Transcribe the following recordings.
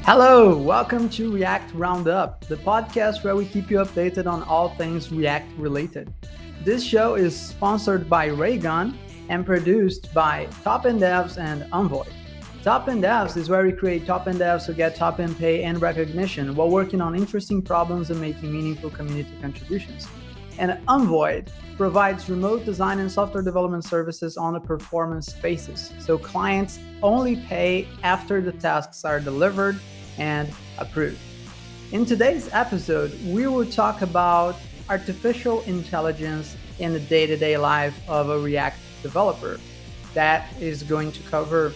Hello, welcome to React Roundup, the podcast where we keep you updated on all things React related. This show is sponsored by Raygun and produced by Top End Devs and Envoy. Top End Devs is where we create top end devs who get top end pay and recognition while working on interesting problems and making meaningful community contributions. And Envoy provides remote design and software development services on a performance basis. So clients only pay after the tasks are delivered and approved. In today's episode, we will talk about artificial intelligence in the day-to-day life of a React developer. That is going to cover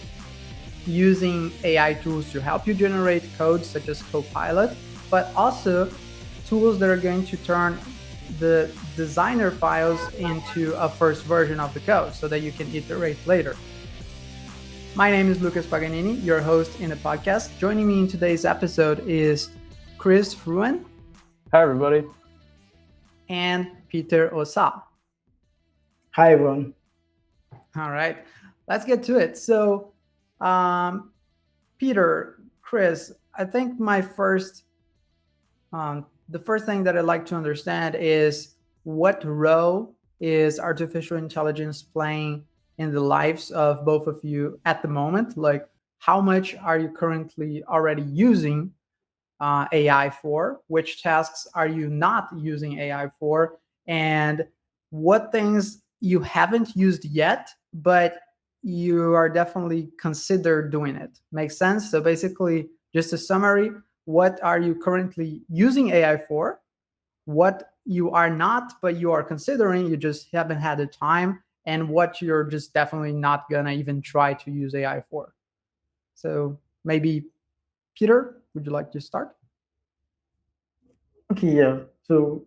using AI tools to help you generate code such as Copilot, but also tools that are going to turn the designer files into a first version of the code so that you can iterate later. My name is Lucas Paganini, your host in the podcast. Joining me in today's episode is Chris Fruin. Hi, everybody. And Peter Osa. Hi, everyone. All right, let's get to it. So, Peter, Chris, I think the first thing that I'd like to understand is what role is artificial intelligence playing in the lives of both of you at the moment? Like, how much are you currently already using AI for? Which tasks are you not using AI for? And what things you haven't used yet, but you are definitely consider doing it? Makes sense? So basically, just a summary, what are you currently using AI for? What you are not, but you are considering, you just haven't had the time, and what you're just definitely not gonna even try to use AI for. So maybe, Peter, would you like to start? Okay, yeah. So,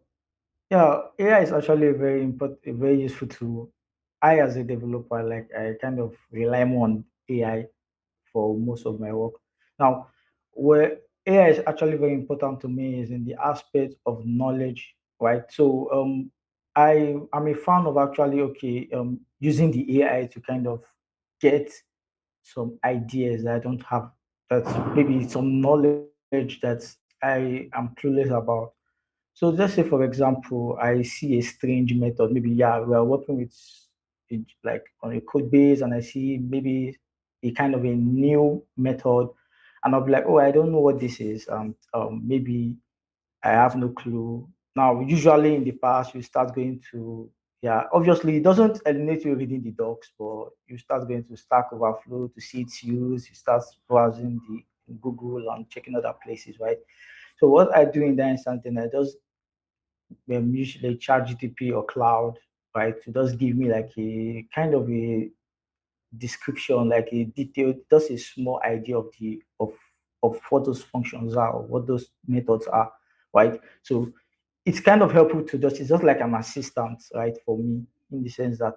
AI is actually very important, a very useful tool. I, as a developer, I kind of rely more on AI for most of my work. Now, where AI is actually very important to me is in the aspect of knowledge, right? So, I'm a fan of actually using the AI to kind of get some ideas that I don't have. That's maybe some knowledge that I am clueless about. So let's say, for example, I see a strange method. Maybe we are working with it, like on a code base, and I see maybe a kind of a new method, and I'll be like, oh, I don't know what this is. Maybe I have no clue. Now, usually in the past, you start going to, obviously it doesn't eliminate you reading the docs, but you start going to Stack Overflow to see its use. You start browsing the Google and checking other places, right? So what I do in that instance, then I just usually ChatGPT or Cloud, right, to just give me like a kind of a description, like a detailed, just a small idea of of what those functions are or what those methods are, right? So it's kind of helpful to just, it's just like an assistant, right, for me, in the sense that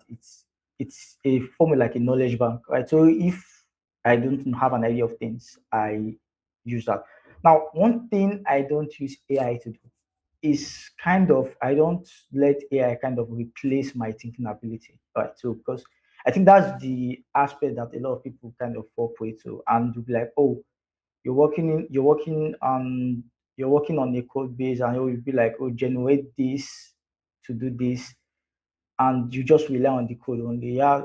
it's a form of like a knowledge bank, right? So if I don't have an idea of things, I use that. Now, one thing I don't use AI to do is kind of, I don't let AI kind of replace my thinking ability, right? So because I think that's the aspect that a lot of people kind of fall prey to, and you'll be like, oh, you're working on a code base, and you'll be like, oh, generate this to do this, and you just rely on the code only. Yeah,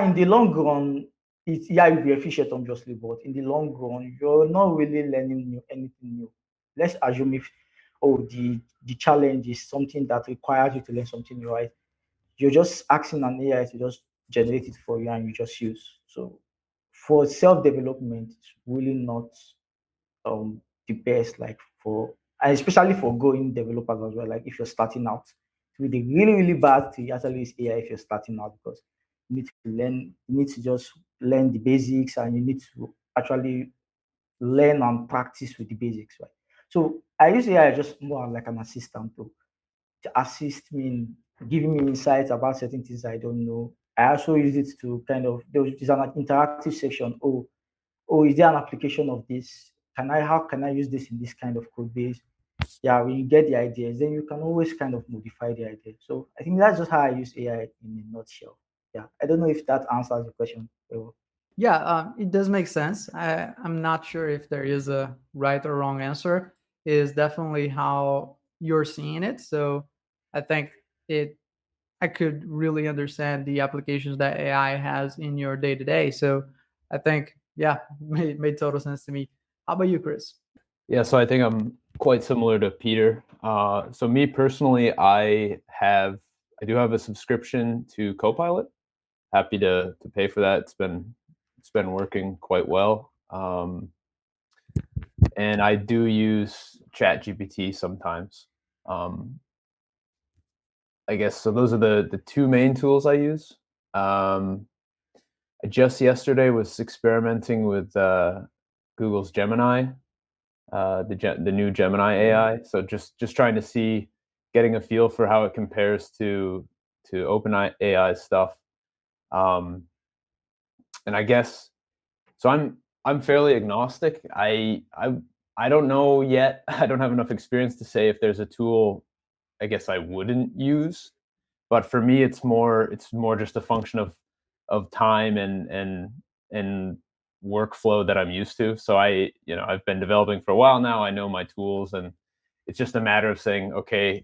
in the long run, you'll be efficient, obviously, but in the long run, you're not really learning anything new. Let's assume if, oh, the challenge is something that requires you to learn something new, right? You're just asking an AI to just generate it for you, and you just use. So for self-development, it's really not the best, like for, and especially for growing developers as well. Like if you're starting out, it would be really, really bad to actually use AI if you're starting out, because you need to just learn the basics, and you need to actually learn and practice with the basics, right? So I use AI just more like an assistant to assist me in giving me insights about certain things I don't know. I also use it to kind of, there's an interactive section. Oh, is there an application of this? How can I use this in this kind of code base? Yeah, when you get the ideas, then you can always kind of modify the idea. So I think that's just how I use AI in a nutshell. Yeah, I don't know if that answers the question. Yeah, it does make sense. I'm not sure if there is a right or wrong answer. It is definitely how you're seeing it. So I think it I could really understand the applications that AI has in your day to day. So I think, yeah, made total sense to me. How about you, Chris? Yeah, so I think I'm quite similar to Peter. So me personally, I do have a subscription to Copilot. Happy to pay for that. It's been working quite well. And I do use ChatGPT sometimes. Um, I guess so. Those are the two main tools I use. Um, I just yesterday was experimenting with Google's Gemini, the new Gemini AI. So just trying to see, getting a feel for how it compares to OpenAI stuff. Um, and I guess so. I'm fairly agnostic. I don't know yet. I don't have enough experience to say if there's a tool I guess I wouldn't use. But for me, it's more just a function of time and workflow that I'm used to. So I've been developing for a while now. I know my tools, and it's just a matter of saying, okay,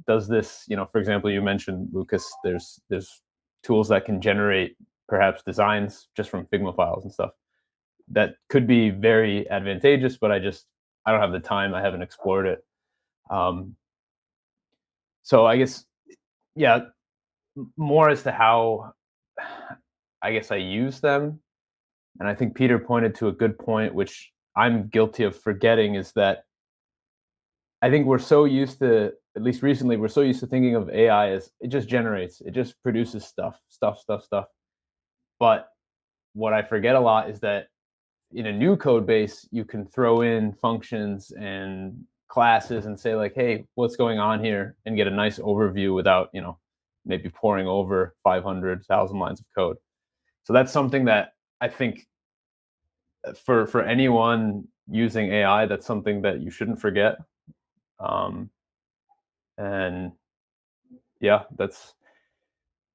does this, for example, you mentioned, Lucas, there's tools that can generate perhaps designs just from Figma files and stuff. That could be very advantageous, but I don't have the time. I haven't explored it. Um, so I guess, yeah, more as to how I guess I use them. And I think Peter pointed to a good point, which I'm guilty of forgetting, is that I think we're so used to, at least recently, we're so used to thinking of AI as it just generates, it just produces stuff. But what I forget a lot is that in a new code base, you can throw in functions and classes and say like, hey, what's going on here, and get a nice overview without, maybe pouring over 500,000 lines of code. So that's something that I think for anyone using AI, that's something that you shouldn't forget. Um, and yeah, that's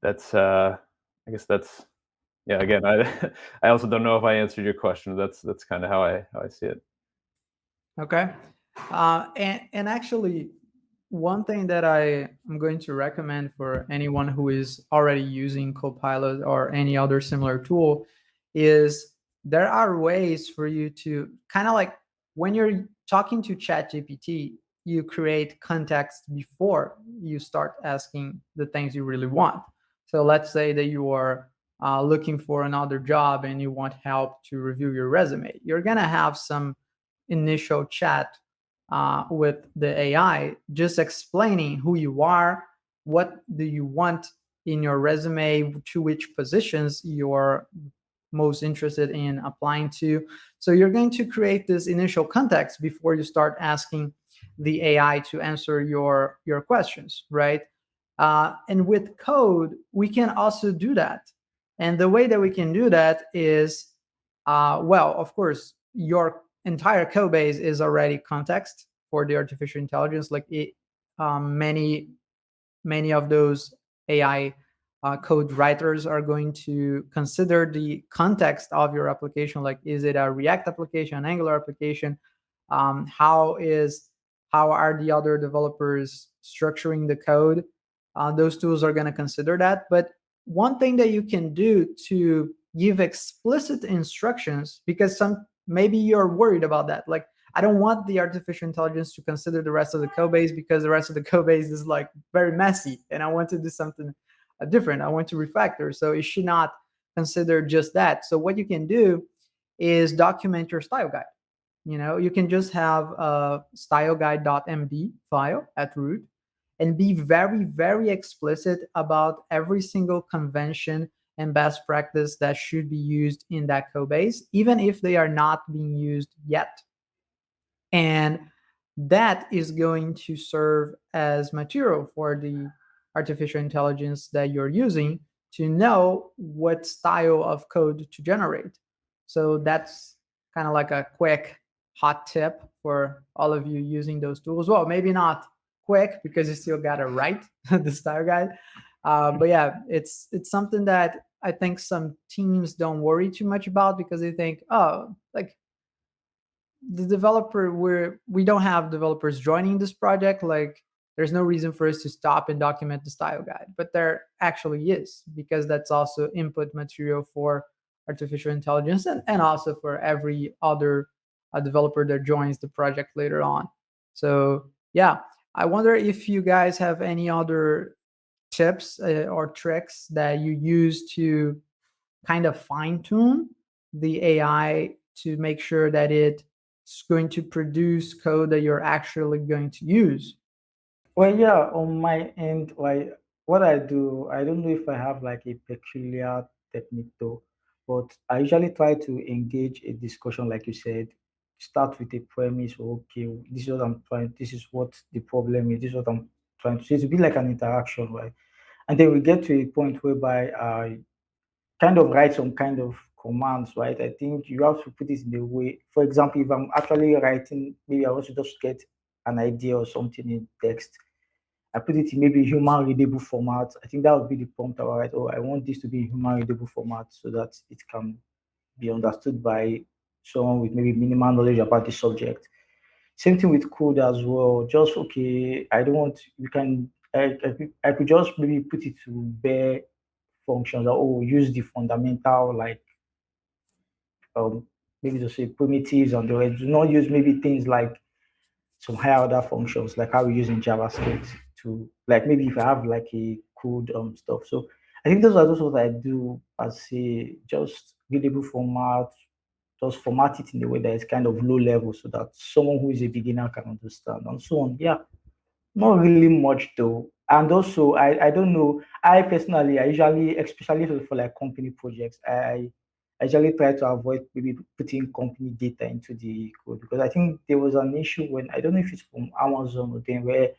I guess that's yeah. Again, I I also don't know if I answered your question. That's kind of how I see it. Okay. And actually, one thing that I am going to recommend for anyone who is already using Copilot or any other similar tool is there are ways for you to kind of like when you're talking to ChatGPT, you create context before you start asking the things you really want. So let's say that you are looking for another job and you want help to review your resume. You're going to have some initial chat with the AI, just explaining who you are, what do you want in your resume, to which positions you're most interested in applying to. So you're going to create this initial context before you start asking the AI to answer your questions, right? And with code, we can also do that. And the way that we can do that is, well, of course, your entire code base is already context for the artificial intelligence. Like many of those AI code writers are going to consider the context of your application. Like, is it a React application, an Angular application? How are the other developers structuring the code? Those tools are going to consider that. But one thing that you can do to give explicit instructions, because some maybe you're worried about that, like I don't want the artificial intelligence to consider the rest of the code base because the rest of the code base is like very messy and I want to do something different. I want to refactor. So it should not consider just that. So what you can do is document your style guide. You can just have a styleguide.md file at root and be very, very explicit about every single convention and best practice that should be used in that code base, even if they are not being used yet. And that is going to serve as material for the artificial intelligence that you're using to know what style of code to generate. So that's kind of like a quick hot tip for all of you using those tools. Well, maybe not quick because you still got to write the style guide. But yeah, it's something that I think some teams don't worry too much about, because they think, oh, like the developer, we don't have developers joining this project, like there's no reason for us to stop and document the style guide. But there actually is, because that's also input material for artificial intelligence, and also for every other developer that joins the project later on. So yeah, I wonder if you guys have any other tips or tricks that you use to kind of fine tune the AI to make sure that it's going to produce code that you're actually going to use. Well, yeah, on my end, like what I do, I don't know if I have like a peculiar technique though, but I usually try to engage a discussion, like you said, start with a premise. Okay, this is what I'm trying, this is what the problem is, this is what I'm trying to say. To be like an interaction, right? And then we get to a point whereby I kind of write some kind of commands, right? I think you have to put it in the way. For example, if I'm actually writing, maybe I want to just get an idea or something in text. I put it in maybe human readable format. I think that would be the prompt I will write. Oh, I want this to be in human readable format so that it can be understood by someone with maybe minimal knowledge about the subject. Same thing with code as well. Just okay, I don't want you can I could just maybe put it to bare functions or oh, use the fundamental like um maybe to say primitives and the rest. Do not use maybe things like some higher order functions like how we use in JavaScript to like maybe if I have like a code stuff. So I think those are just what I do as a just readable format, just format it in a way that is kind of low level so that someone who is a beginner can understand and so on. Yeah, not really much though. And also, I don't know. I personally, I usually, especially for like company projects, I usually try to avoid maybe putting company data into the code because I think there was an issue when I don't know if it's from Amazon or then where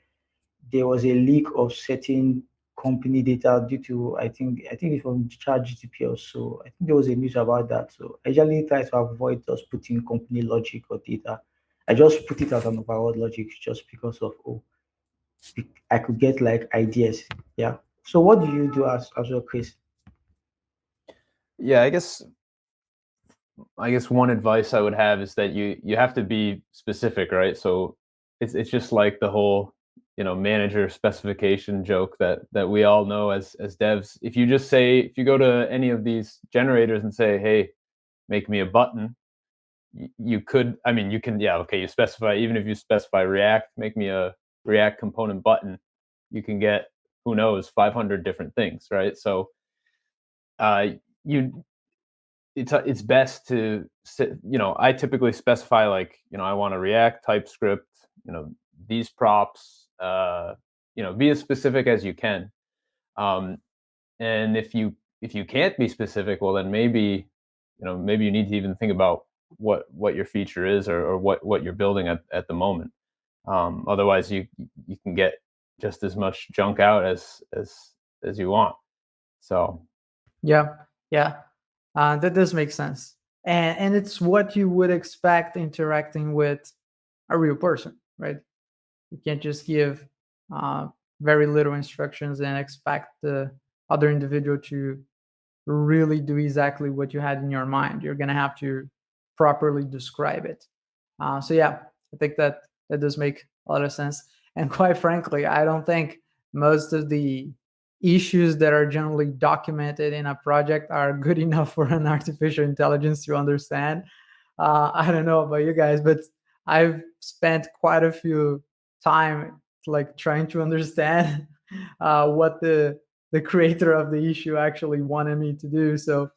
there was a leak of certain company data due to I think it's from ChatGPT or so. I think there was a news about that. So I usually try to avoid just putting company logic or data. I just put it as an overall logic just because of oh I could get like ideas. Yeah. So what do you do as well, Chris? Yeah, I guess one advice I would have is that you have to be specific, right? So it's just like the whole, manager specification joke that we all know as devs. If you just say, if you go to any of these generators and say, hey, make me a button, you could, I mean, you can, yeah, okay, you specify, even if you specify React, make me a React component button, you can get, who knows, 500 different things, right? So uh, you it's best to I typically specify, like, I want a React TypeScript, these props, be as specific as you can. um, and if you can't be specific, well, then maybe you need to even think about what your feature is, or what you're building at the moment. Otherwise you can get just as much junk out as you want. So Yeah, yeah, that does make sense, and it's what you would expect interacting with a real person, right? You can't just give uh, very little instructions and expect the other individual to really do exactly what you had in your mind. You're going to have to properly describe it. So yeah, I think that does make a lot of sense. And quite frankly, I don't think most of the issues that are generally documented in a project are good enough for an artificial intelligence to understand. I don't know about you guys, but I've spent quite a few time like trying to understand what the creator of the issue actually wanted me to do. So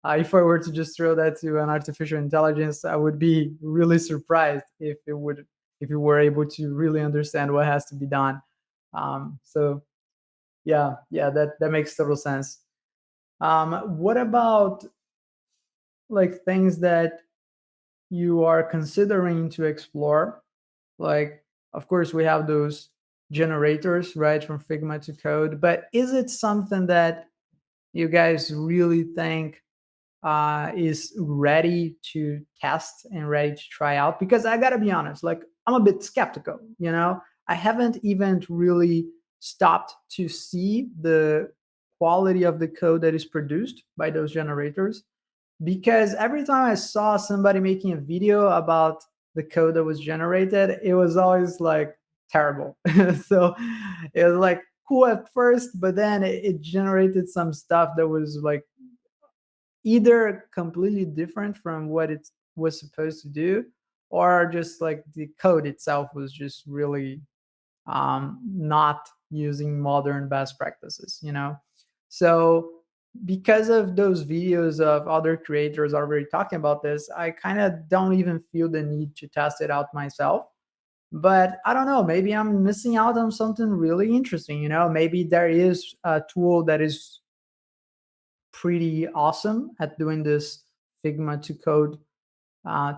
if I were to just throw that to an artificial intelligence, I would be really surprised if it were able to really understand what has to be done. So yeah, that makes total sense. What about like things that you are considering to explore? Like, of course, we have those generators, right, from Figma to code, but is it something that you guys really think is ready to test and ready to try out? Because I gotta be honest, like I'm a bit skeptical. I haven't even really stopped to see the quality of the code that is produced by those generators, because every time I saw somebody making a video about the code that was generated, it was always like terrible. So it was like cool at first, but then it generated some stuff that was like either completely different from what it was supposed to do, or just like the code itself was just really not using modern best practices, you know? So, because of those videos of other creators already talking about this, I kind of don't even feel the need to test it out myself. But I don't know, maybe I'm missing out on something really interesting, you know? Maybe there is a tool that is pretty awesome at doing this Figma to code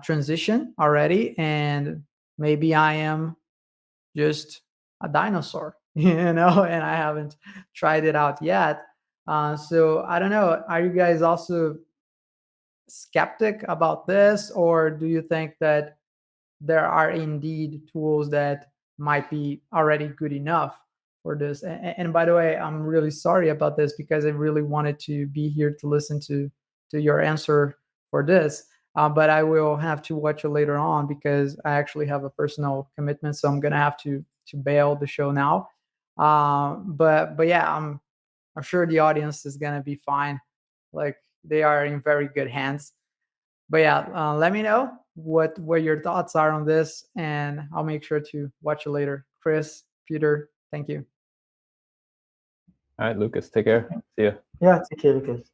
transition already. And maybe I am just a dinosaur, you know, and I haven't tried it out yet. So I don't know. Are you guys also skeptic about this, or do you think that there are indeed tools that might be already good enough for this? And by the way, I'm really sorry about this because I really wanted to be here to listen to your answer for this. But I will have to watch it later on because I actually have a personal commitment, so I'm gonna have to bail the show now. But yeah, I'm sure the audience is gonna be fine. Like they are in very good hands. But yeah, let me know what your thoughts are on this, and I'll make sure to watch it later. Chris, Peter, thank you. All right, Lucas, take care. See you. Yeah, take care, Lucas.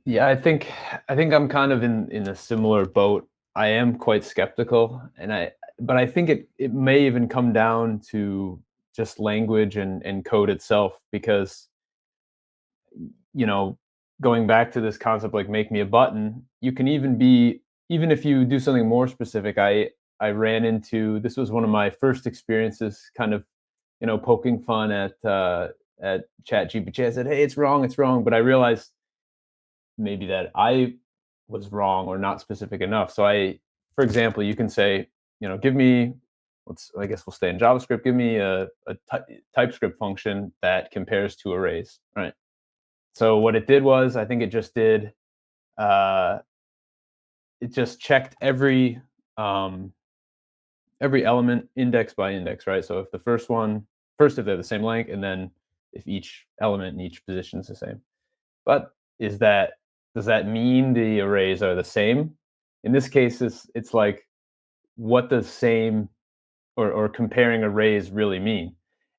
Yeah, I think I'm kind of in a similar boat. I am quite skeptical, but I think it may even come down to just language and code itself, because you know, going back to this concept like make me a button, you can even if you do something more specific. I ran into, this was one of my first experiences, kind of, poking fun at ChatGPT. I said, hey, it's wrong, but I realized maybe that I was wrong or not specific enough. So for example, you can say, give me, I guess we'll stay in JavaScript, give me a TypeScript function that compares to arrays, right? So what it did was, I think it just did, uh, it just checked every element index by index, right? So if the first if they're the same length, and then if each element in each position is the same. But does that mean the arrays are the same? In this case, it's like, what does same or comparing arrays really mean?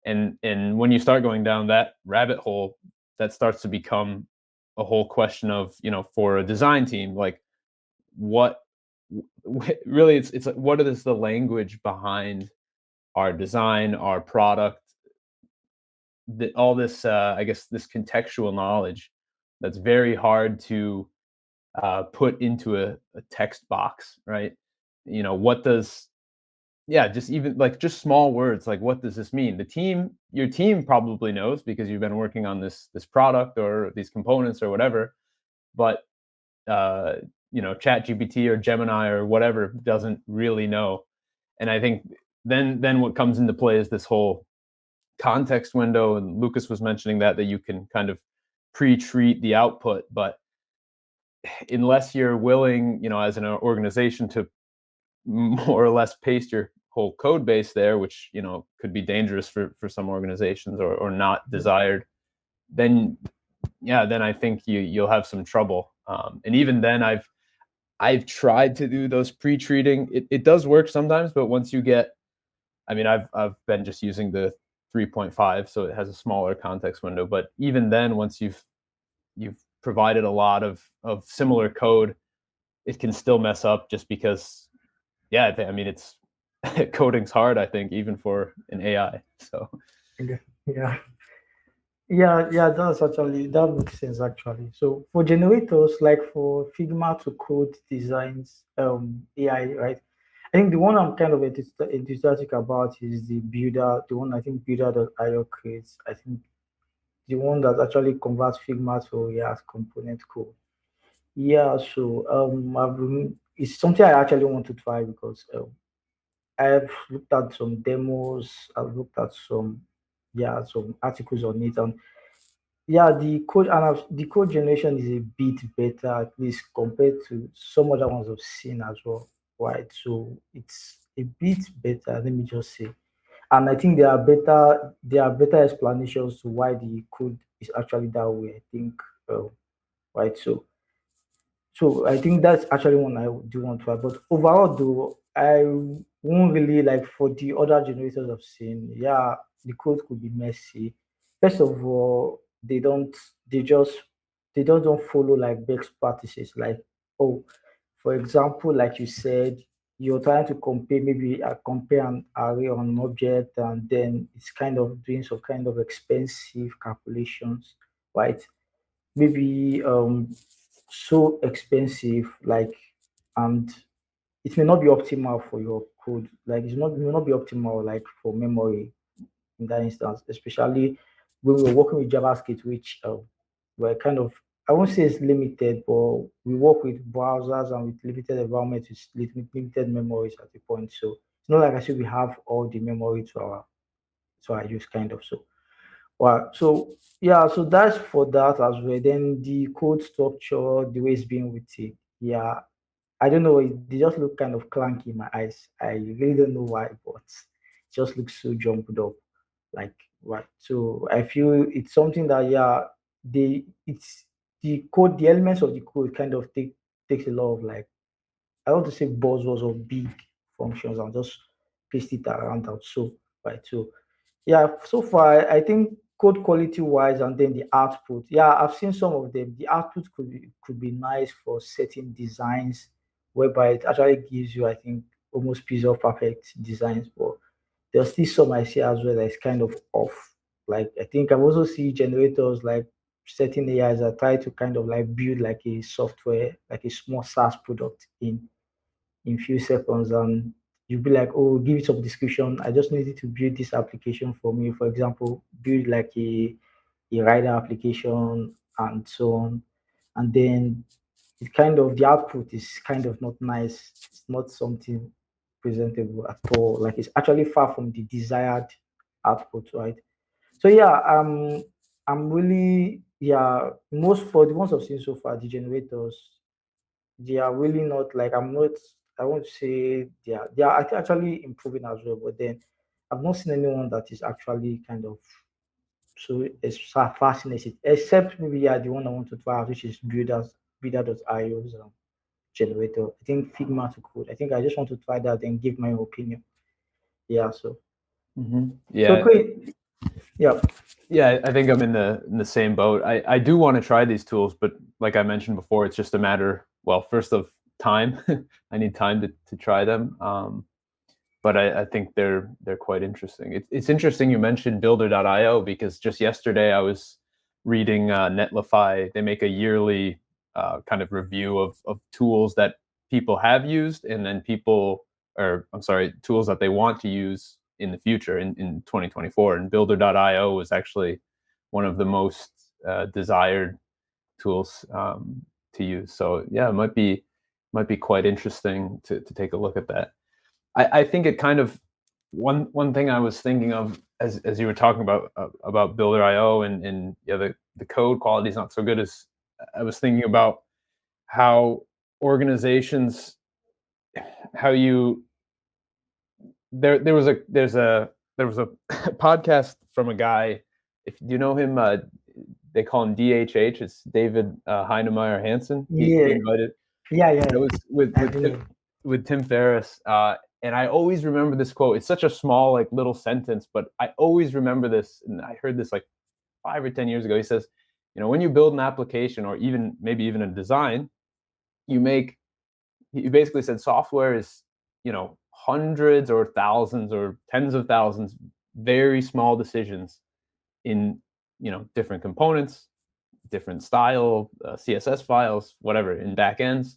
And when you start going down that rabbit hole, that starts to become a whole question of, for a design team, like what really, it's like, what is the language behind our design, our product, all this, I guess, this contextual knowledge that's very hard to put into a text box, right? What does, yeah, just even like just small words, like what does this mean? Your team probably knows because you've been working on this product or these components or whatever, but Chat GPT or Gemini or whatever doesn't really know. And I think then what comes into play is this whole context window, and Lucas was mentioning that you can kind of pre-treat the output, but unless you're willing, as an organization, to more or less paste your whole code base there, which could be dangerous for some organizations, or not desired, then I think you'll have some trouble. And even then, I've tried to do those pre-treating. It does work sometimes, but once you get, I mean, I've been just using the 3.5, so it has a smaller context window. But even then, once you've provided a lot of similar code, it can still mess up, just because, yeah, I mean, it's coding's hard, I think, even for an AI. So Okay. Yeah. Yeah, that makes sense actually. So for generators, like for Figma to code designs, AI, right? I think the one I'm kind of enthusiastic about is the builder, the one I think builder.io creates. I think the one that actually converts Figma to React component code. Yeah, so it's something I actually want to try because I've looked at some demos, I've looked at some yeah, some articles on it. And yeah, the code generation is a bit better, at least compared to some other ones I've seen as well. Right. So it's a bit better, let me just say. And I think there are better explanations to why the code is actually that way. I think right. So I think that's actually one I do want to try. But overall, though, I won't really like for the other generators I've seen. Yeah, the code could be messy. First of all, they just don't follow like best practices. Like, oh, for example, like you said, you're trying to compare an array on an object, and then it's kind of doing some kind of expensive calculations, right? Maybe so expensive, like, and it may not be optimal for your code. Like it may not be optimal like for memory in that instance, especially when we're working with JavaScript, which we're kind of, I won't say it's limited, but we work with browsers and with limited environments with limited memories at the point. So it's not like I said we have all the memory to our use kind of. So wow. So yeah, so that's for that as well. Then the code structure, the way it's being written, yeah, I don't know. They just look kind of clunky in my eyes. I really don't know why, but it just looks so jumped up. Like right. So I feel it's something that yeah, it's the code, the elements of the code kind of takes a lot of like, I want to say buzzwords or big functions and just paste it around that. So right. So yeah, so far I think code quality wise and then the output. Yeah, I've seen some of them. The output could be nice for certain designs, whereby it actually gives you, I think, almost piece of perfect designs. But there's still some I see as well that's kind of off. Like I think I've also seen generators like certain AIs that try to kind of like build like a software, like a small SaaS product in few seconds, and you'll be like, oh, give it some description. I just needed to build this application for me. For example, build like a rider application and so on. And then it kind of the output is kind of not nice. It's not something presentable at all. Like it's actually far from the desired output, right? So yeah, I'm really, yeah, most for the ones I've seen so far, the generators, they are really not like, I'm not, I won't say they are actually improving as well, but then I've not seen anyone that is actually kind of so it's fascinating, except maybe yeah, the one I want to try out, which is builder.io's generator. I think Figma to code. I think I just want to try that and give my opinion. Yeah, so Yeah, great. Yeah. yeah, I think I'm in the same boat. I do want to try these tools, but like I mentioned before, it's just a matter, well, first of time. I need time to try them. But I think they're quite interesting. It's interesting you mentioned Builder.io because just yesterday I was reading Netlify. They make a yearly kind of review of tools that people have used and then or I'm sorry, tools that they want to use in the future in 2024. And Builder.io was actually one of the most desired tools to use. So yeah, it might be quite interesting to take a look at that. I think it kind of one thing I was thinking of as you were talking about Builder.io and yeah, the code quality is not so good as I was thinking about how organizations how you there was a podcast from a guy, if you know him, they call him DHH. It's David Heinemeier Hansen. He Yeah. invited Yeah. Yeah. it was with I believe. with Tim Ferriss, and I always remember this quote. It's such a small, like little sentence, but I always remember this, and I heard this like 5 or 10 years ago. He says, when you build an application or even maybe even a design, you make. He basically said software is, hundreds or thousands or tens of thousands very small decisions in different components, different style, CSS files, whatever in backends,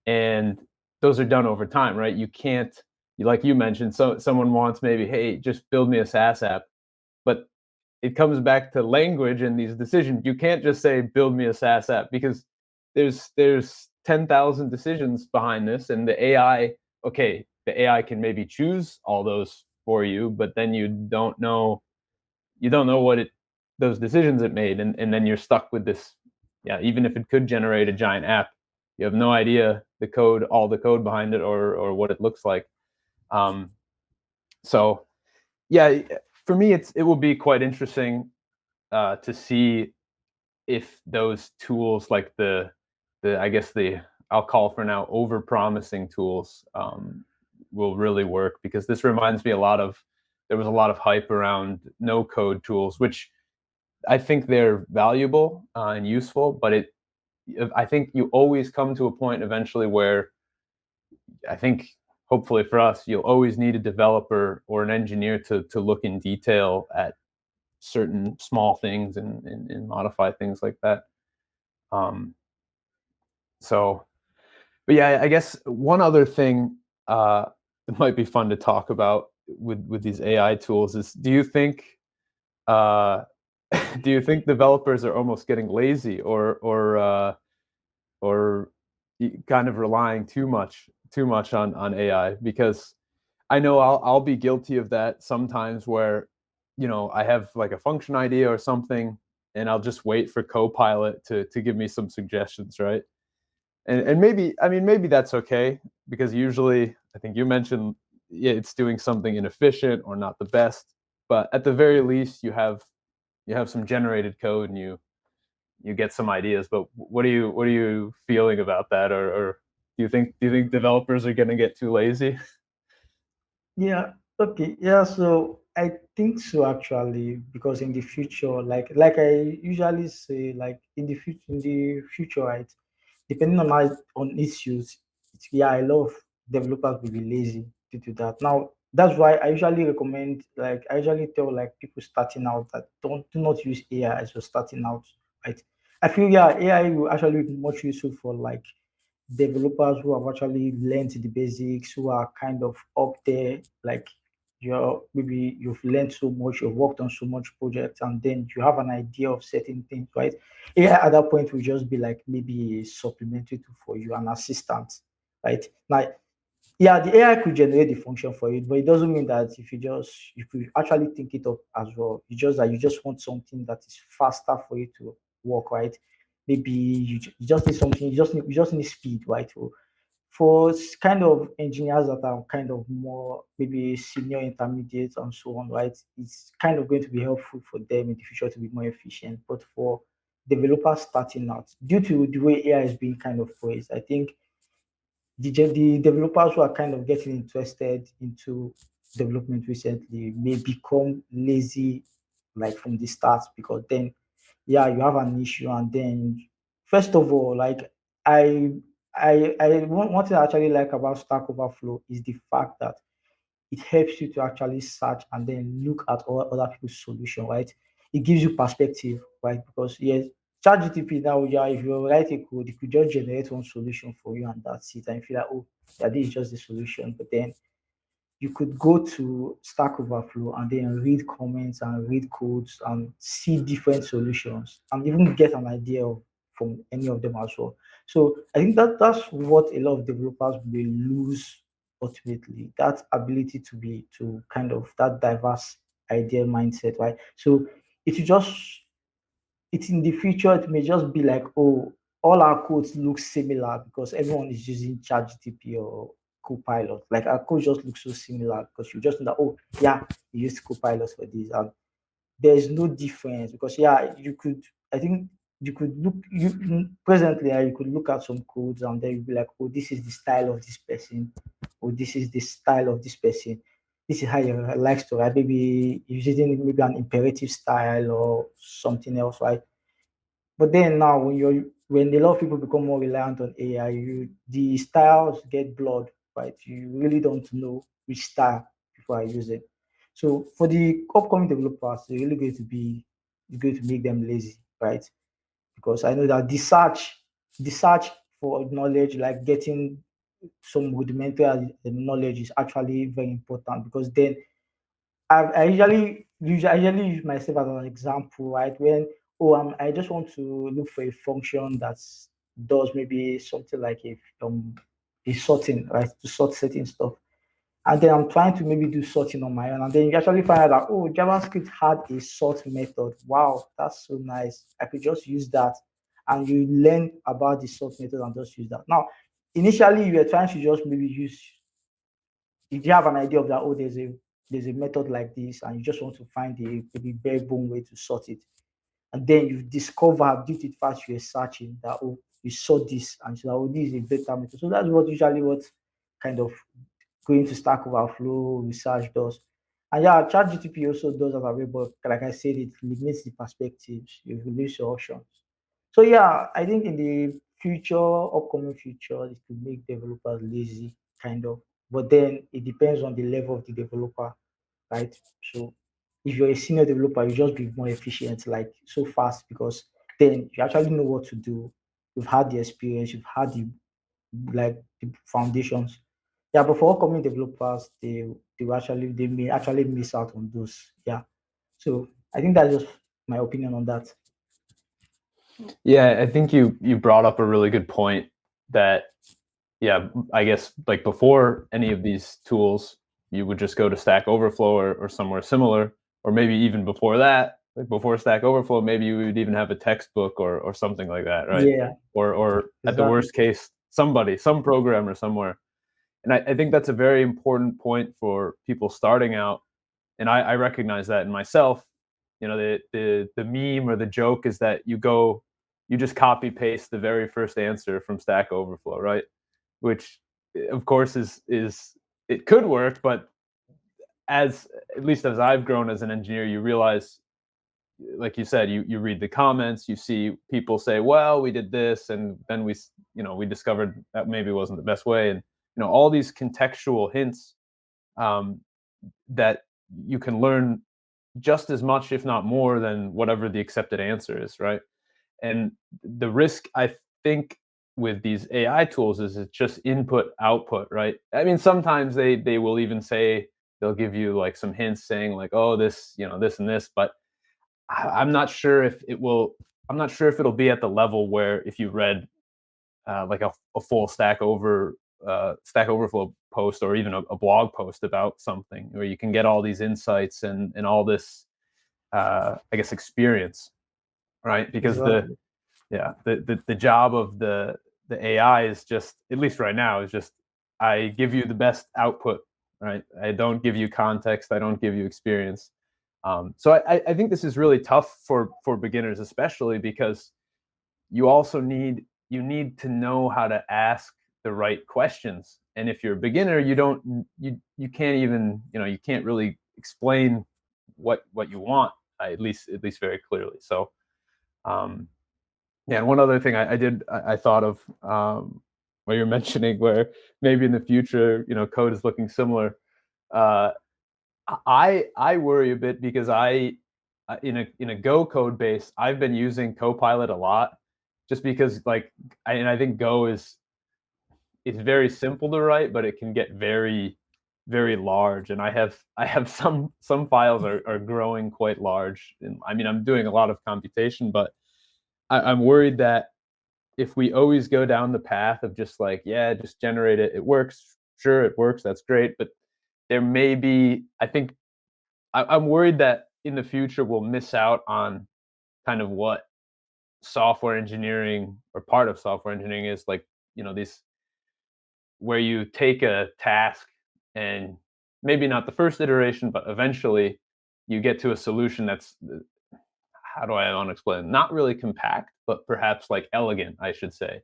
and those are done over time, right? You can't, like you mentioned, so someone wants maybe, hey, just build me a SaaS app, but it comes back to language and these decisions. You can't just say build me a SaaS app because there's 10,000 decisions behind this, and the AI, okay, the AI can maybe choose all those for you, but then you don't know you don't know what it those decisions it made, and then you're stuck with this. Yeah, even if it could generate a giant app, you have no idea all the code behind it, or what it looks like. Um, so yeah, for me, it will be quite interesting to see if those tools, like the I guess the I'll call for now over promising tools, will really work, because this reminds me a lot of there was a lot of hype around no code tools, which I think they're valuable and useful, but I think you always come to a point eventually where I think, hopefully for us, you'll always need a developer or an engineer to look in detail at certain small things, and modify things like that. Um, so, but yeah, I guess one other thing that might be fun to talk about with these AI tools is, uh, do you think developers are almost getting lazy, or kind of relying too much on AI? Because I know I'll be guilty of that sometimes, where I have like a function idea or something, and I'll just wait for Copilot to give me some suggestions, right? And maybe, I mean, maybe that's okay, because usually I think you mentioned, yeah, it's doing something inefficient or not the best, but at the very least you have some generated code, and you get some ideas. But what are you feeling about that, or do you think developers are going to get too lazy? Yeah, okay. Yeah, so I think so actually, because in the future, like I usually say, like in the future, right? Depending on on its use, yeah, a lot of developers will be lazy due to that. Now, that's why I usually recommend, like I usually tell like people starting out that do not use AI as you're starting out, right? I feel yeah, AI will actually be much useful for like developers who have actually learned the basics, who are kind of up there, like maybe you've learned so much, you've worked on so much projects, and then you have an idea of certain things, right? AI at that point will just be like maybe a supplementary tool for you, an assistant, right? Now, yeah, the AI could generate the function for it, but it doesn't mean that if you could actually think it up as well. You just that you just want something that is faster for you to work, right? Maybe you just need something, you just need speed, right? For kind of engineers that are kind of more maybe senior intermediate and so on, right? It's kind of going to be helpful for them in the future to be more efficient. But for developers starting out, due to the way AI is being kind of praised, I think the developers who are kind of getting interested into development recently may become lazy like from the start, because then yeah, you have an issue, and then first of all, like I one thing I actually like about Stack Overflow is the fact that it helps you to actually search and then look at all other people's solution, right? It gives you perspective, right? Because yes, ChatGPT now, yeah, if you write a code, it could just generate one solution for you and that's it. And you feel like, oh, yeah, this is just the solution. But then you could go to Stack Overflow and then read comments and read codes and see different solutions and even get an idea from any of them as well. So I think that's what a lot of developers will lose ultimately, that ability to kind of that diverse idea mindset, right? So if you just it's in the future, it may just be like, oh, all our codes look similar because everyone is using ChatGPT or Copilot. Like our code just looks so similar because you just know that, oh, yeah, you used Copilot for this. And there is no difference because, yeah, I think you could presently, you could look at some codes and then you'd be like, oh, this is the style of this person, or this is the style of this person. This is how you likes to write. Maybe using maybe an imperative style or something else, right? But then now, when a lot of people become more reliant on AI, the styles get blurred, right? You really don't know which style people are using. So for the upcoming developers, it's really going to make them lazy, right? Because I know that the search for knowledge, like getting some rudimentary knowledge, is actually very important because then I usually use myself as an example, right? When I just want to look for a function that does maybe something like a sorting, right? To sort certain stuff. and then I'm trying to maybe do sorting on my own, and then you actually find out that, oh, JavaScript had a sort method. Wow, that's so nice. I could just use that, and you learn about the sort method and just use that. Now, initially you were trying to just maybe use, if you have an idea of that, oh, there's a method like this, and you just want to find a maybe bare bone way to sort it, and then you discover due to the fact you're searching that, oh, you saw this and you said, oh, this is a better method. So that's what usually what kind of going to Stack Overflow research does. And yeah, ChatGTP also does that way, but like I said, it limits the perspectives, it limits your options. So yeah, I think in the future, upcoming future, it could make developers lazy, kind of. But then it depends on the level of the developer, right? So if you're a senior developer, you just be more efficient, like so fast, because then you actually know what to do. You've had the experience, you've had the like the foundations. Yeah, but for upcoming developers, they may actually miss out on those. Yeah. So I think that's just my opinion on that. Yeah, I think you brought up a really good point that, yeah, I guess like before any of these tools, you would just go to Stack Overflow or somewhere similar, or maybe even before that, like before Stack Overflow, maybe you would even have a textbook or something like that, right? Yeah, Or at the exactly. worst case, some programmer somewhere. And I think that's a very important point for people starting out. And I recognize that in myself. You know, the meme or the joke is that you just copy paste the very first answer from Stack Overflow, right? Which of course is it could work, but as at least as I've grown as an engineer, you realize, like you said, you read the comments, you see people say, well, we did this, and then we discovered that maybe wasn't the best way, and all these contextual hints, um, that you can learn just as much, if not more, than whatever the accepted answer is, right? And the risk, I think, with these AI tools is it's just input output, right? I mean, sometimes they will even say, they'll give you like some hints saying like, oh, this, this and this, but I'm not sure if it will. I'm not sure if it'll be at the level where if you read like a full Stack Overflow post, or even a blog post about something, where you can get all these insights and all this, I guess, experience, right? Because Exactly. the job of the AI is just, at least right now, is just, I give you the best output, right? I don't give you context. I don't give you experience. So I think this is really tough for beginners, especially because you need to know how to ask the right questions. And if you're a beginner, you can't even, you can't really explain what you want, at least very clearly. So yeah, and one other thing I thought of, where you're mentioning where maybe in the future, code is looking similar. Uh, I worry a bit because in a Go code base, I've been using Copilot a lot, just because like I think Go is very simple to write, but it can get very, very large. And I have some files are growing quite large. And I mean, I'm doing a lot of computation, but I'm worried that if we always go down the path of just like, yeah, just generate it, it works, sure, it works, that's great. But there may be, I think, I'm worried that in the future we'll miss out on kind of what software engineering, or part of software engineering, is like, these, where you take a task and maybe not the first iteration, but eventually you get to a solution that's, how do I want to explain? Not really compact, but perhaps like elegant, I should say.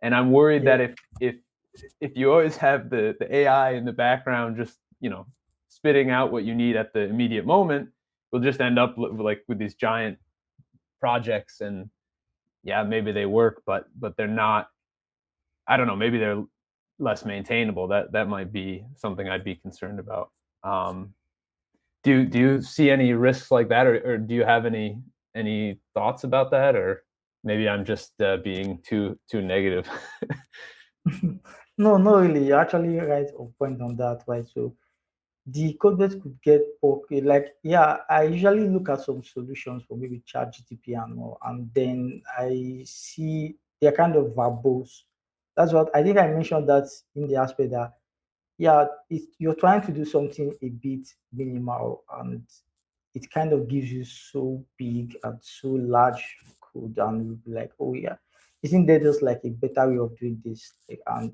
And I'm worried Yeah. that if you always have the AI in the background, just spitting out what you need at the immediate moment, we'll just end up like with these giant projects. And yeah, maybe they work, but they're not. I don't know. Maybe they're less maintainable. That might be something I'd be concerned about. Um, do you see any risks like that, or do you have any thoughts about that, or maybe I'm just being too negative? No, not really. You're actually right on point on that, right? So the code base could get okay. Like, yeah, I usually look at some solutions for maybe chat GTP and more, and then I see they're kind of verbose. That's what I think I mentioned that in the aspect that yeah, you're trying to do something a bit minimal, and it kind of gives you so big and so large code, and you'll be like, oh yeah, isn't there just like a better way of doing this? Like, and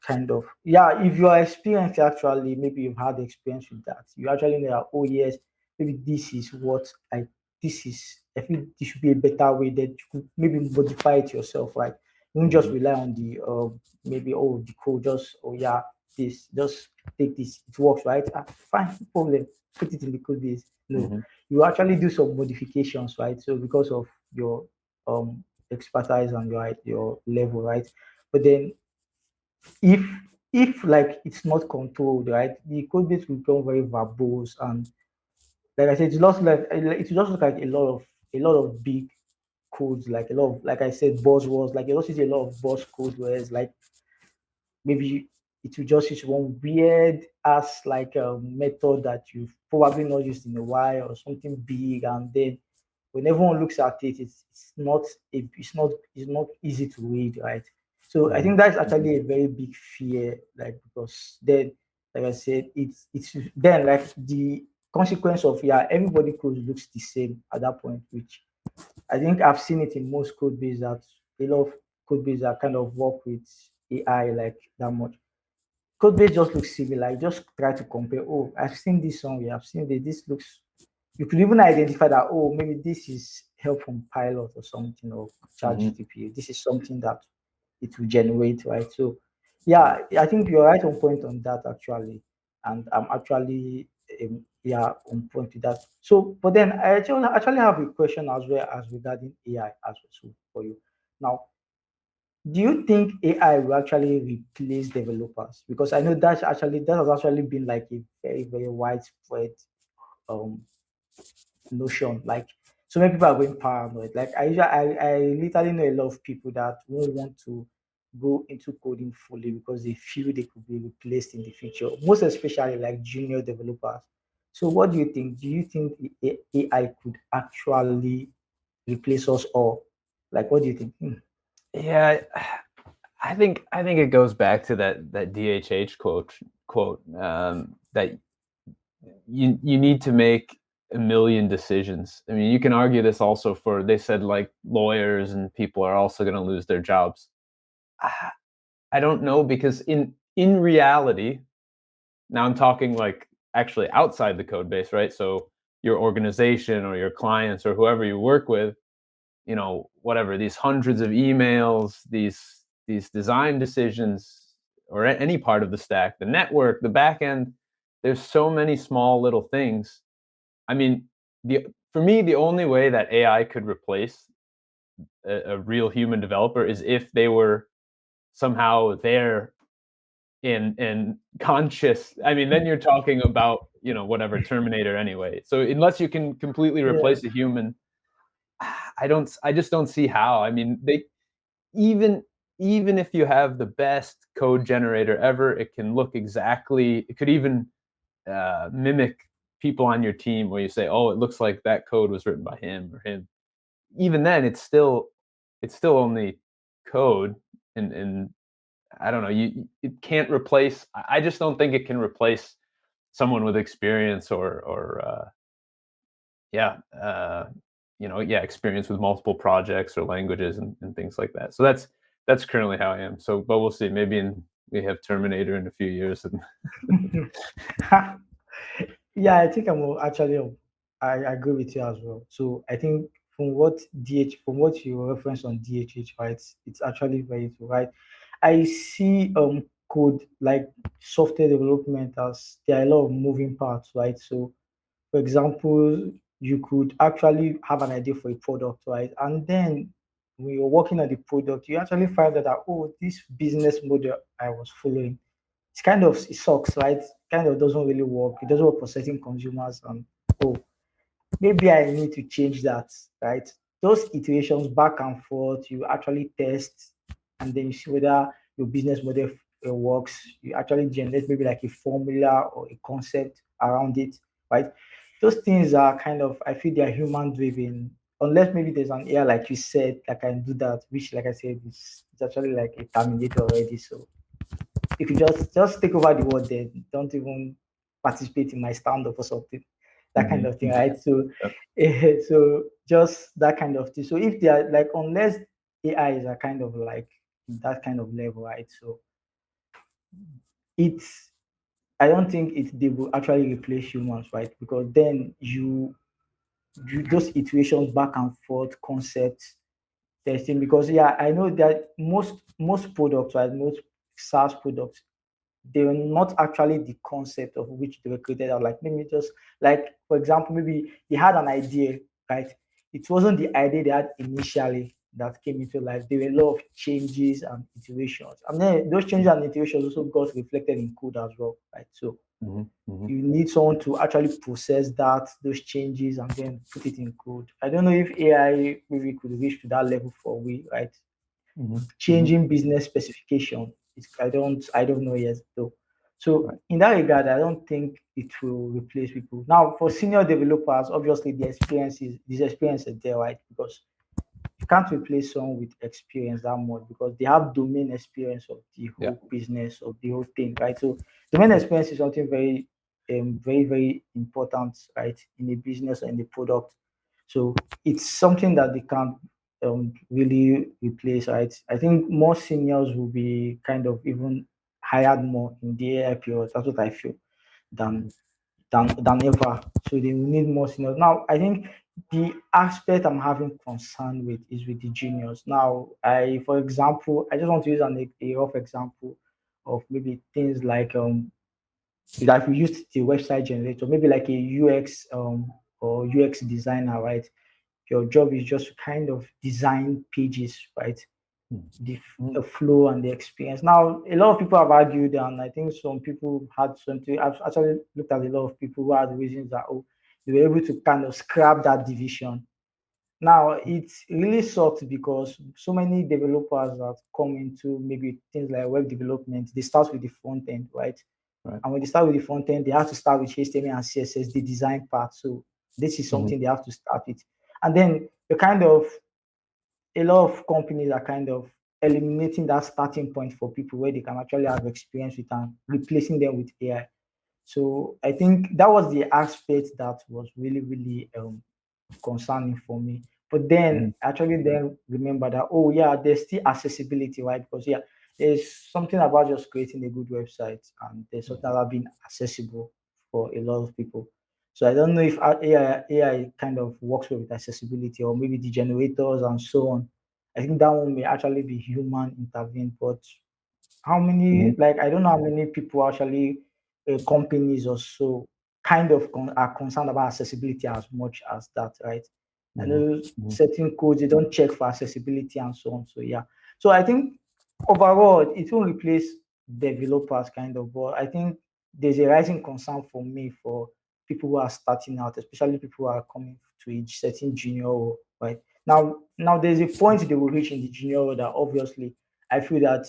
kind of, yeah, if you are experienced, actually, maybe you've had experience with that, you actually know that, oh yes, maybe this is what I this is I feel this should be a better way, that you could maybe modify it yourself, right? You don't just Hmm. rely on the maybe, oh, the code, just, oh yeah, this just take this, it works, right? Fine, no problem, put it in the code base. No, Hmm. you actually do some modifications, right? So because of your expertise and your level, right? But then if like it's not controlled, right, the code base will become very verbose, and like I said, it just look like a lot of big codes, like a lot of, like I said, buzzwords, like you also see a lot of buzz code, whereas like maybe it will just use one weird ass like method that you've probably not used in a while, or something big, and then when everyone looks at it, it's not easy to read, right? So I think Hmm. that's actually a very big fear, like, because then, like I said, it's then like the consequence of, yeah, everybody code looks the same at that point, which I think I've seen it in most code bases, that a lot of code bases that kind of work with AI like that much. Code base just looks similar. You just try to compare. Oh, I've seen this somewhere. I've seen this. This looks. You could even identify that. Oh, maybe this is help from Pilot or something, or Hmm. ChatGPT. This is something that it will generate, right? So, yeah, I think you're right on point on that, actually, and I'm actually yeah, on point with that. So, but then I actually have a question as well as regarding AI as well, so for you now. Do you think AI will actually replace developers? Because I know that has actually been like a very widespread um notion. Like, so many people are going paranoid. Like I literally know a lot of people that won't want to go into coding fully because they feel they could be replaced in the future. Most especially like junior developers. So what do you think? Do you think AI could actually replace us all? Like, what do you think? Yeah, I think it goes back to that DHH quote that you need to make a million decisions. I mean, you can argue this also for, they said, like, lawyers and people are also going to lose their jobs. I I don't know, because in reality, now I'm talking like actually outside the code base, right? So your organization or your clients or whoever you work with, whatever, these hundreds of emails, these design decisions, or any part of the stack, the network, the back end, there's so many small little things. I mean, the for me, the only way that AI could replace a real human developer is if they were somehow there in conscious. I mean, then you're talking about, whatever, Terminator anyway. So unless you can completely Yeah. replace a human, I just don't see how. I mean, they even even if you have the best code generator ever, it can look exactly, it could even mimic people on your team, where you say, oh, it looks like that code was written by him or him. Even then, it's still only code, and I don't know. It can't replace. I just don't think it can replace someone with experience, or yeah, yeah, experience with multiple projects or languages, and things like that. So that's currently how I am. So, but we'll see. Maybe we have Terminator in a few years, and Yeah, I think actually, I agree with you as well. So I think from what you reference on DHH, right, it's actually very true, right? I see code like software development as there are a lot of moving parts, right? So for example, you could actually have an idea for a product, right? And then when you're working on the product, you actually find out that, oh, this business model I was following, it sucks, right? Kind of doesn't really work. It doesn't work for certain consumers, and oh, maybe I need to change that, right? Those iterations back and forth, you actually test, and then you see whether your business model works. You actually generate maybe like a formula or a concept around it, right? Those things are kind of, I feel they're human driven. Unless maybe there's an AI, like you said, that can do that, which, like I said, is it's actually like a terminator already. So if you just take over the world, then don't even participate in my stand up or something, that kind of thing, right? So, Yep. so just that kind of thing. So if they are like, unless AI is a kind of like that kind of level, right? So it's I don't think they will actually replace humans, right? Because then you those iterations back and forth concepts testing, because yeah, I know that most products, right, most SaaS products, they were not actually the concept of which they were created out. Like maybe just like, for example, maybe they had an idea, right? It wasn't the idea they had initially that came into life. There were a lot of changes and iterations, and then those changes and iterations also got reflected in code as well, right? So you need someone to actually process those changes and then put it in code. I don't know if AI maybe could reach to that level for we, right? Changing business specification. I don't know yet though. So Right. in that regard, I don't think it will replace people. Now for senior developers, obviously this experience is there, right? Because you can't replace someone with experience that much, because they have domain experience of the Yeah. whole business of the whole thing, right? So domain experience is something very important, right, in a business or in the product. So it's something that they can't really replace, right? I think more seniors will be kind of even hired more in the AI period. That's what I feel, than than ever. So they will need more seniors. Now, I think the aspect I'm having concern with is with the juniors. Now, for example, I just want to use a rough example of maybe things like we used the website generator, maybe like a UX or UX designer, right? Your job is just to kind of design pages, right? The flow and the experience. Now, a lot of people have argued, and I think some people had something. I've actually looked at a lot of people who had reasons that, oh, they were able to kind of scrap that division. Now, it really sucks because so many developers that come into maybe things like web development, they start with the front end, right? Right. And when they start with the front end, they have to start with HTML and CSS, the design part. So this is something they have to start with. And then the kind of a lot of companies are kind of eliminating that starting point for people where they can actually have experience with and replacing them with AI. So I think that was the aspect that was really concerning for me. But then actually then remember that, oh yeah, there's still accessibility, right? Because yeah, there's something about just creating a good website, and there's something about being accessible for a lot of people. So I don't know if AI kind of works with accessibility, or maybe the generators and so on. I think that one may actually be human intervened, but how many, like, I don't know how many people actually, companies or so, kind of are concerned about accessibility as much as that, right? I know certain codes, they don't check for accessibility and so on. So yeah, so I think overall it will replace developers kind of, but I think there's a rising concern for me for people who are starting out, especially people who are coming to a certain junior role, right? Now there's a point they will reach in the junior role that obviously I feel that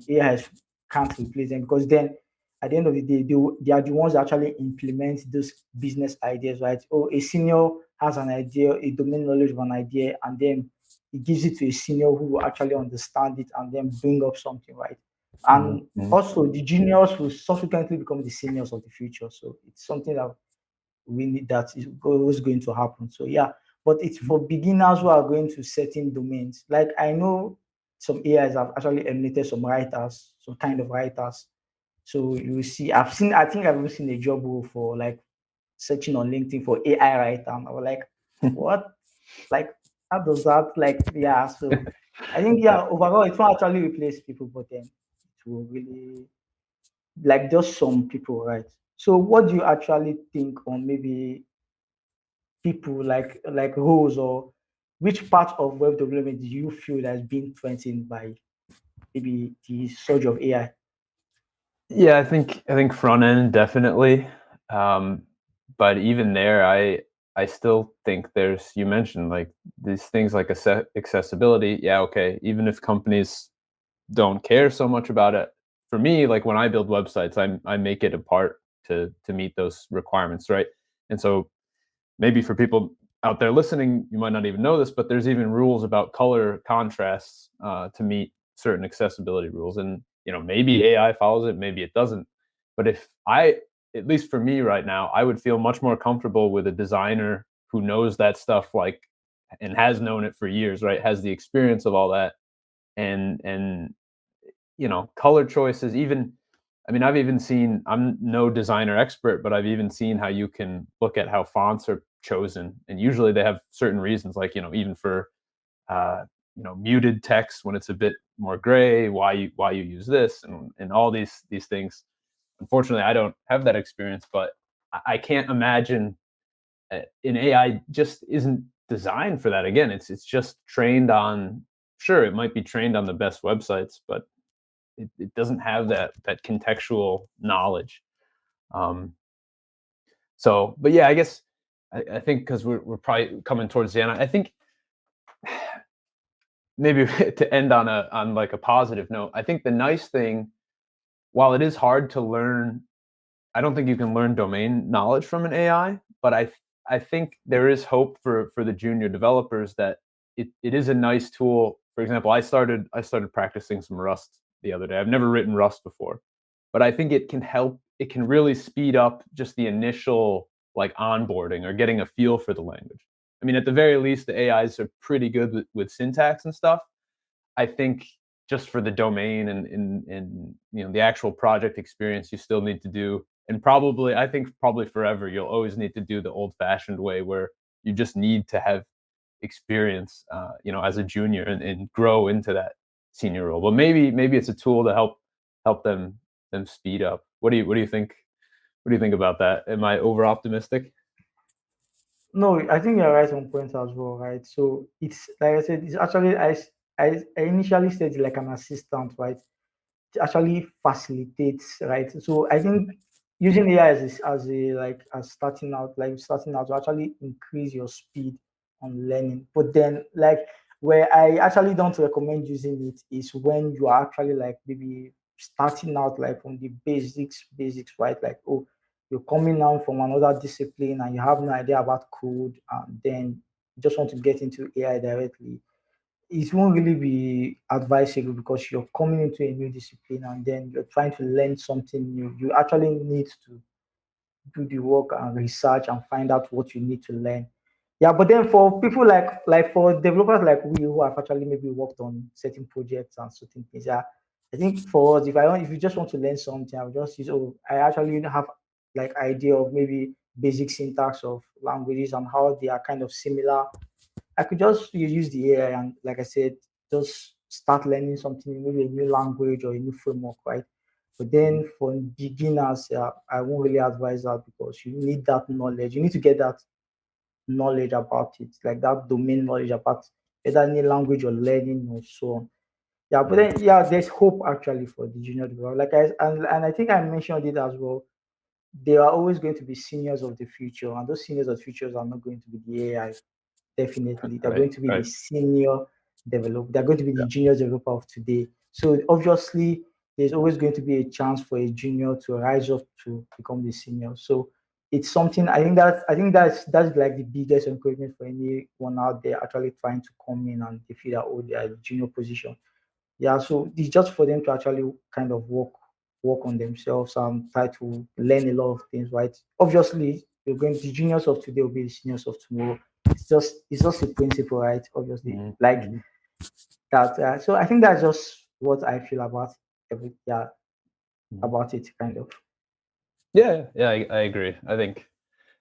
AI can't replace them, because then at the end of the day, they are the ones that actually implement those business ideas, right? Oh, a senior has an idea, a domain knowledge of an idea, and then he gives it to a senior who will actually understand it and then bring up something, right? And also, the juniors will subsequently become the seniors of the future. So it's something that we need, that is always going to happen. So yeah, but it's for beginners who are going to certain domains. Like I know some AIs have actually eliminated some writers, some kind of writers. So you will see, I think I've even seen a job role for like searching on LinkedIn for AI writer. And I was like, what? Like, how does that, like, yeah. So I think, yeah, overall, it won't actually replace people, but then it will really, like, just some people, right? So what do you actually think on maybe people like roles, or which part of web development do you feel that is being threatened by maybe the surge of AI? Yeah, I think front end definitely, um, but even there, I still think there's, you mentioned like these things like accessibility. Yeah, okay. Even if companies don't care so much about it, for me, like when I build websites, I make it a part to meet those requirements, right? And so maybe for people out there listening, you might not even know this, but there's even rules about color contrasts to meet certain accessibility rules. And maybe AI follows it, maybe it doesn't. But at least for me right now, I would feel much more comfortable with a designer who knows that stuff, like, and has known it for years, right? Has the experience of all that, and color choices. Even, I mean, I've even seen. I'm no designer expert, but I've even seen how you can look at how fonts are chosen, and usually they have certain reasons, like even for uh, muted text when it's a bit more gray, why you use this, and all these things. Unfortunately, I don't have that experience, but I can't imagine an AI just isn't designed for that. Again, it's just trained on. Sure, it might be trained on the best websites, but it doesn't have that contextual knowledge. Um, but yeah, I guess I think because we're probably coming towards the end. I think maybe to end on like a positive note, I think the nice thing, while it is hard to learn, I don't think you can learn domain knowledge from an AI, but I think there is hope for the junior developers that it is a nice tool. For example, I started practicing some Rust the other day. I've never written Rust before, but I think it can help. It can really speed up just the initial like onboarding or getting a feel for the language. I mean, at the very least, the AIs are pretty good with syntax and stuff. I think just for the domain and the actual project experience, you still need to do, and probably I think probably forever you'll always need to do the old fashioned way where you just need to have experience, as a junior and grow into that senior role. But maybe it's a tool to help them speed up. What do you think? What do you think about that? Am I over optimistic? No, I think you're right on point as well, right? So it's like I said, it's actually I initially said it's like an assistant, right? Actually facilitates, right? So I think using AI as a like as starting out to actually increase your speed on learning. But then like where I actually don't recommend using it is when you are actually like maybe starting out like from the basics, right? Like, oh, you're coming down from another discipline and you have no idea about code, and then you just want to get into AI directly. It won't really be advisable because you're coming into a new discipline and then you're trying to learn something new. You actually need to do the work and research and find out what you need to learn. Yeah, but then for people like for developers like we who have actually maybe worked on certain projects and certain things, yeah, I think for us, if you just want to learn something, I'll just use, oh, I actually have like idea of maybe basic syntax of languages and how they are kind of similar. I could just use the AI and, like I said, just start learning something, maybe a new language or a new framework, right? But Mhm. then for beginners, I won't really advise that because you need that knowledge. You need to get that knowledge about it, like that domain knowledge about either any language you're learning or so on. Yeah, but Mhm. then yeah, there's hope actually for the junior developer. And I think I mentioned it as well. There are always going to be seniors of the future, and those seniors of the future are not going to be the AI. Definitely, they're Right. going to be the Right. senior developer. They're going to be the Yeah. junior developer of today. So obviously, there's always going to be a chance for a junior to rise up to become the senior. So it's something I think that's like the biggest encouragement for anyone out there actually trying to come in and they feel that, oh, they are the junior position. Yeah, so it's just for them to actually kind of work on themselves and try to learn a lot of things, right? Obviously, the juniors of today will be the seniors of tomorrow. It's just a principle, right? Obviously, Mhm. like Mhm. that. So I think that's just what I feel about yeah, Mhm. about it, kind of. Yeah, yeah, I agree. I think,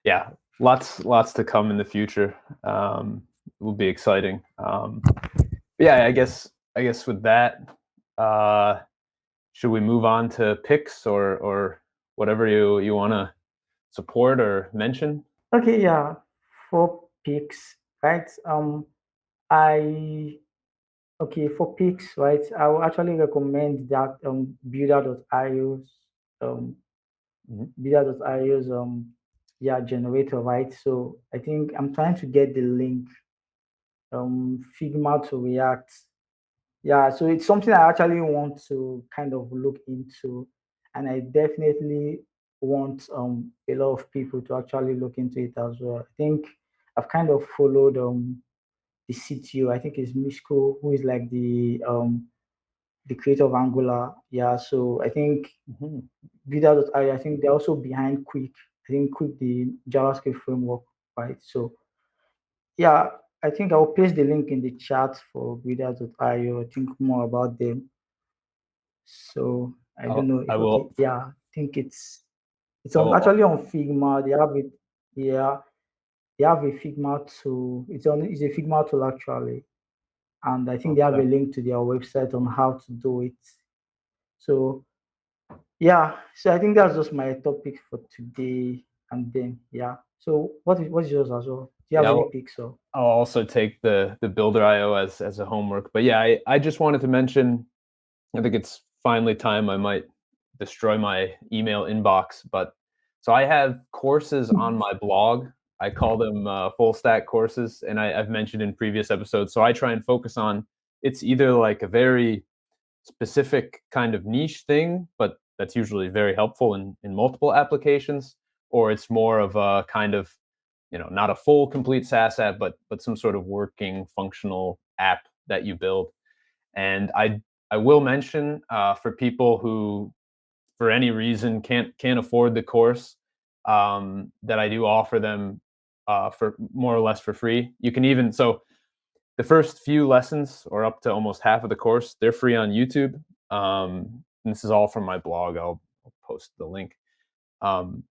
yeah, lots to come in the future. Will be exciting. Yeah, I guess with that, uh, should we move on to picks or whatever you want to support or mention? Okay, yeah. For picks, right? I Okay, for picks, right? I will actually recommend that builder.io's um Mhm. builder.io's yeah, generator, right? So I think I'm trying to get the link, Figma to React. Yeah, so it's something I actually want to kind of look into, and I definitely want a lot of people to actually look into it as well. I think I've kind of followed the CTO, I think it's Mishko, who is like the creator of Angular. Yeah, so I think Mhm. Builder.io, I think they're also behind Quick. I think Quick, the JavaScript framework, right? So yeah, I think I'll paste the link in the chat for Builder.io. I think more about them. So I don't know I if okay, will. yeah, I think it's I on will. actually on Figma. They have it, yeah, they have a Figma tool. It's a Figma tool actually, and I think they have a Okay. link to their website on how to do it. So yeah, so I think that's just my topic for today. And then yeah, so what's yours as well? Do you have Yeah. any picks or? I'll also take the Builder IO as a homework. But yeah, I just wanted to mention. I think it's finally time I might destroy my email inbox. But so I have courses on my blog. I call them full stack courses, and I've mentioned in previous episodes. So I try and focus on it's either like a very specific kind of niche thing, but that's usually very helpful in multiple applications, or it's more of a kind of not a full complete SaaS app, but some sort of working functional app that you build. And I will mention for people who for any reason can't afford the course, that I do offer them for more or less for free. You can even so the first few lessons or up to almost half of the course, they're free on YouTube. And this is all from my blog. I'll post the link. Um,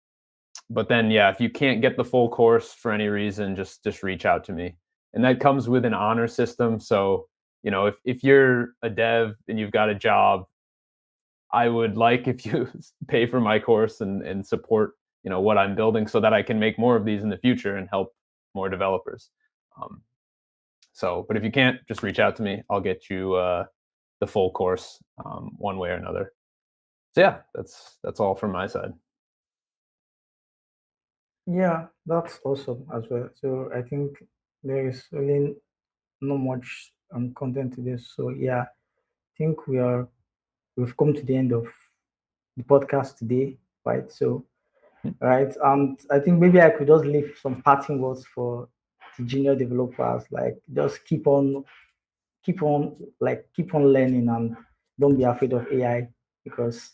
but then, yeah, if you can't get the full course for any reason, just reach out to me. And that comes with an honor system. So, if you're a dev and you've got a job, I would like if you pay for my course and support, what I'm building so that I can make more of these in the future and help more developers. Um, but if you can't, just reach out to me. I'll get you the full course one way or another. So yeah, that's all from my side. Yeah, that's awesome as well. So I think there is really not much content to this. So yeah, I think we've come to the end of the podcast today, right? So right, and I think maybe I could just leave some parting words for the junior developers, like just keep on learning and don't be afraid of AI because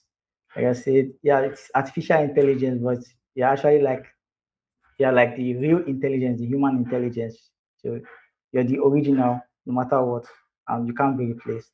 like I said, yeah, it's artificial intelligence, but you're actually like you're like the real intelligence, the human intelligence. So you're the original, no matter what, and you can't be replaced.